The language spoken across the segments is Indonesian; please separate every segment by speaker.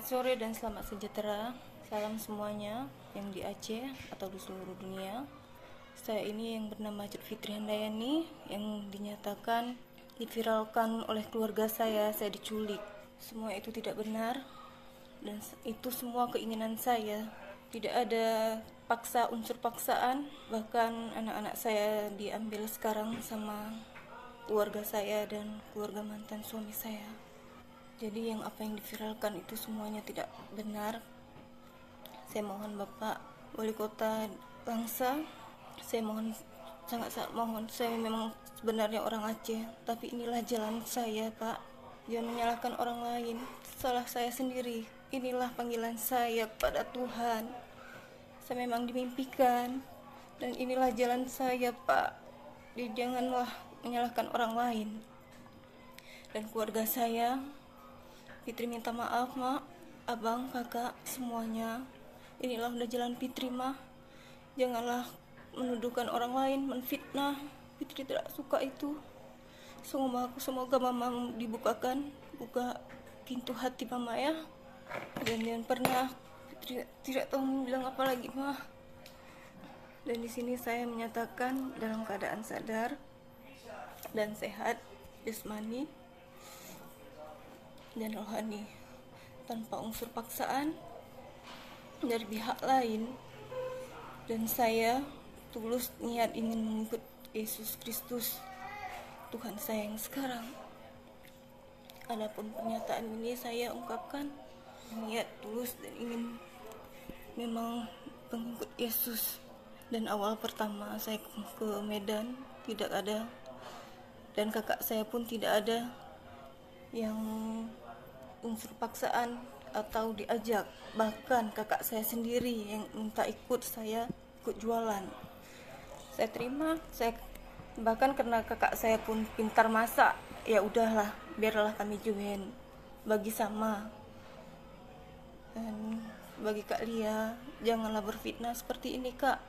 Speaker 1: sore dan selamat sejahtera. Salam semuanya yang di Aceh atau di seluruh dunia. Saya ini yang bernama Cut Fitri Handayani yang dinyatakan diviralkan oleh keluarga saya diculik. Semua itu tidak benar dan itu semua keinginan saya. Tidak ada unsur paksaan, bahkan anak-anak saya diambil sekarang sama keluarga saya dan keluarga mantan suami saya. Jadi yang apa yang diviralkan itu semuanya tidak benar. Saya mohon Bapak Wali Kota Langsa, saya mohon, sangat-sangat mohon, saya memang sebenarnya orang Aceh, tapi inilah jalan saya Pak. Jangan menyalahkan orang lain, salah saya sendiri. Inilah panggilan saya kepada Tuhan. Saya memang dimimpikan dan inilah jalan saya Pak. Jadi janganlah menyalahkan orang lain. Dan keluarga saya, Fitri minta maaf mak, abang, kakak, semuanya. Inilah udah jalan Fitri mah. Janganlah menuduhkan orang lain, menfitnah. Fitri tidak suka itu. Semoga mama dibukakan, buka pintu hati mama ya. Dan jangan pernah Fitri tidak tahu bilang apa lagi mah. Dan di sini saya menyatakan dalam keadaan sadar dan sehat jasmani dan rohani, tanpa unsur paksaan dari pihak lain. Dan saya tulus niat ingin mengikut Yesus Kristus, Tuhan saya yang sekarang. Adapun pernyataan ini saya ungkapkan niat tulus dan ingin memang mengikut Yesus. Dan awal pertama saya ke Medan tidak ada, dan kakak saya pun tidak ada yang unsur paksaan atau diajak. Bahkan kakak saya sendiri yang minta ikut jualan. Saya terima, bahkan karena kakak saya pun pintar masak, ya udahlah, biarlah kami join, bagi sama. Dan bagi Kak Lia, janganlah berfitnah seperti ini Kak.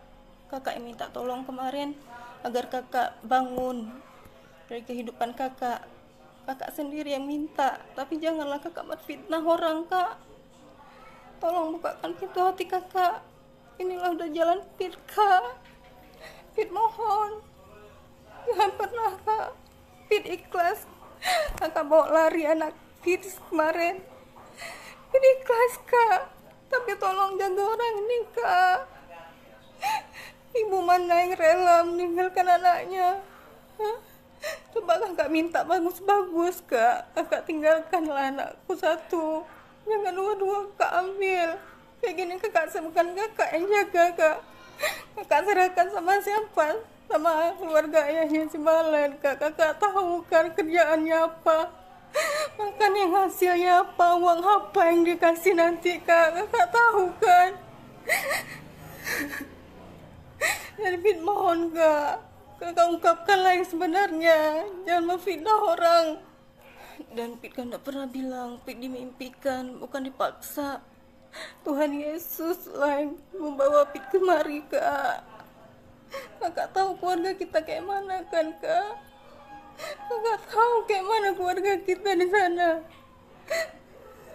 Speaker 1: Kakak yang minta tolong kemarin agar kakak bangun dari kehidupan kakak. Kakak sendiri yang minta, tapi janganlah kakak berfitnah orang Kak. Tolong bukakan pintu hati kakak. Inilah udah jalan Fit Kak. Fit mohon, jangan pernah Kak. Fit ikhlas. Kakak bawa lari anak Fit kemarin. Fit ikhlas Kak, tapi tolong jaga orang ini Kak. Ibu mana yang rela meninggalkan anaknya? Coba kakak minta bagus-bagus Kak. Kakak tinggalkanlah anakku satu, jangan dua-dua Kak ambil. Kayak gini kakak bukan kakak yang jaga Kak. Kakak serahkan sama siapa? Sama keluarga ayahnya si Balen Kak. Kakak tahu kan kerjaannya apa, makan yang hasilnya apa, uang apa yang dikasih nanti Kak. Kakak tahu kan. Jadi Fit mohon Kak, kakak ungkapkanlah yang sebenarnya, jangan memfitnah orang. Dan Fit kan tidak pernah bilang Fit dimimpikan, bukan dipaksa. Tuhan Yesus lah yang membawa Fit kemari Kak. Kakak tahu keluarga kita kayak mana kan Kak. Kakak tahu kayak mana keluarga kita di sana.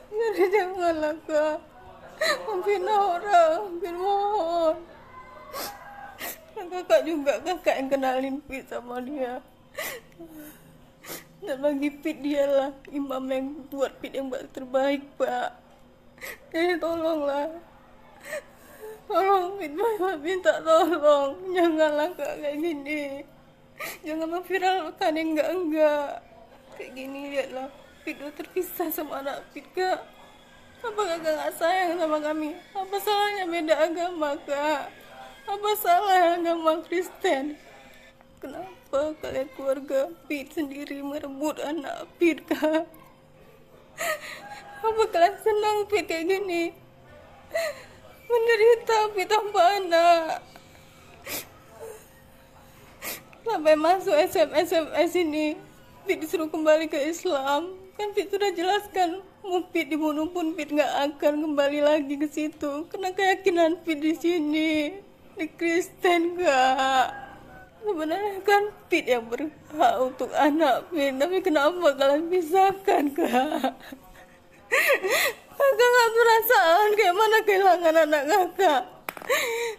Speaker 1: Jadi janganlah Kak memfitnah orang. Fit mohon. Kakak juga kakak yang kenalin Fit sama dia. Dan bagi Fit dialah imam yang buat Fit yang terbaik Pak. Jadi tolonglah, tolong Fit minta tolong. Janganlah Kak kayak gini. Jangan memviralkan yang enggak kayak gini. Lihatlah Fit udah terpisah sama anak Fit Kak. Apa kakak gak sayang sama kami? Apa salahnya beda agama Kak? Apa salah agama Kristen? Kenapa kalian keluarga Fit sendiri merebut anak Fit Kak? Apa kalian senang Fit kayak gini? Menderita Fit tanpa anak. Sampai masuk SMS ini Fit disuruh kembali ke Islam. Kan Fit sudah jelaskan, mau Fit dibunuh pun Fit gak akan kembali lagi ke situ. Karena keyakinan Fit di sini di Kristen Kak. Sebenarnya kan Fit yang berhak untuk anak Fit, tapi kenapa kalian pisahkan Kak? Kakak nggak perasaan kayak mana kehilangan anak kakak.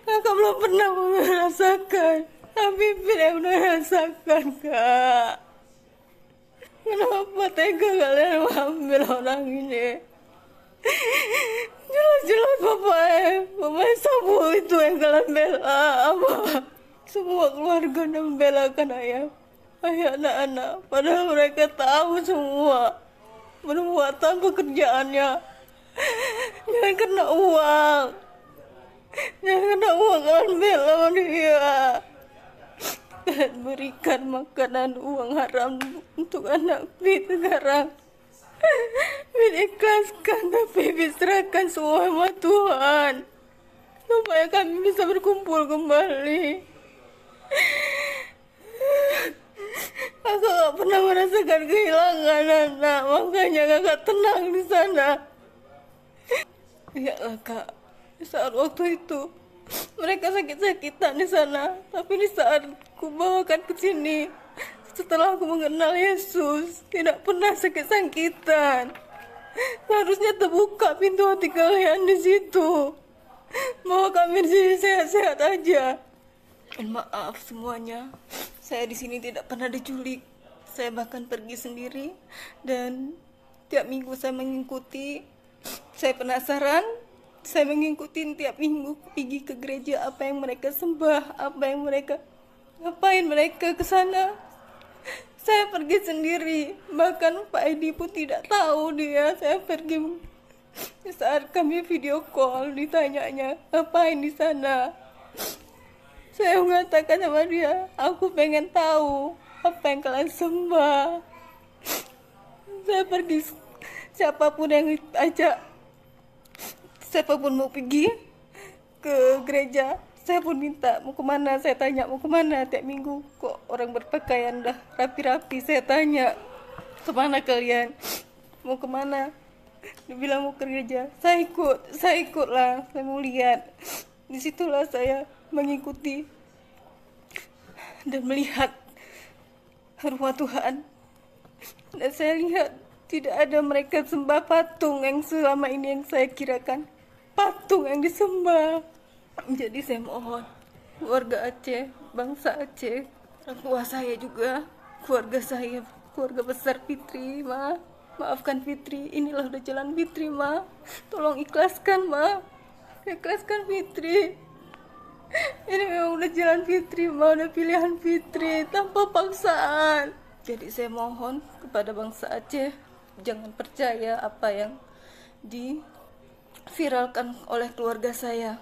Speaker 1: Kakak belum pernah merasakan, tapi yang udah rasakan, Kak. Kenapa tega kalian mengambil orang ini? Jelas-jelas bapak Sabu itu yang kalian bela. Apa? Semua keluarga yang membelakan ayah anak-anak. Padahal mereka tahu semua perbuatan pekerjaannya. Jangan kena uang. Jangan kena uang kalian bela dia. Kalian berikan makanan uang haram untuk anak Fit sekarang. Fit ikhlaskan, tapi Fit serahkan semua sama Tuhan supaya kami bisa berkumpul kembali. Kakak gak pernah merasakan kehilangan anak, makanya kakak tenang di sana. Iyalah Kak, di saat waktu itu mereka sakit-sakitan di sana, tapi di saat ku bawakan ke sini, setelah aku mengenal Yesus, tidak pernah sakit-sakitan. Seharusnya terbuka pintu hati kalian di situ, bahwa kami di sini sehat-sehat aja. Dan maaf semuanya, saya di sini tidak pernah diculik. Saya bahkan pergi sendiri dan tiap minggu saya mengikuti. Saya penasaran, saya mengikuti tiap minggu pergi ke gereja, apa yang mereka sembah, apa yang mereka ngapain mereka ke sana. Saya pergi sendiri, bahkan Pak Edi pun tidak tahu dia. Saya pergi saat kami video call, ditanyanya ngapain di sana. Saya mengatakan sama dia, aku pengen tahu apa yang kalian sembah. Saya pergi, siapapun yang ajak, siapapun mau pergi ke gereja, saya pun minta mau kemana. Saya tanya mau kemana tiap minggu. Kok orang berpakaian dah rapi-rapi. Saya tanya, kemana kalian, mau kemana? Dia bilang mau ke gereja. Saya ikutlah. Saya mau lihat. Disitulah saya mengikuti dan melihat rumah Tuhan. Dan saya lihat tidak ada mereka sembah patung yang selama ini yang saya kirakan patung yang disembah. Jadi saya mohon keluarga Aceh, bangsa Aceh, orang tua saya juga, keluarga saya, keluarga besar Fitri, maafkan Fitri. Inilah udah jalan Fitri, tolong ikhlaskan, ikhlaskan Fitri. Ini memang udah jalan Fitri, udah pilihan Fitri tanpa paksaan. Jadi saya mohon kepada bangsa Aceh, jangan percaya apa yang diviralkan oleh keluarga saya.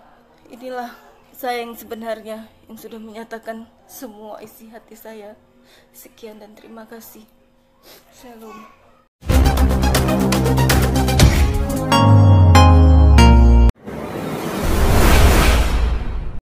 Speaker 1: Inilah saya yang sebenarnya, yang sudah menyatakan semua isi hati saya. Sekian dan terima kasih. Shalom.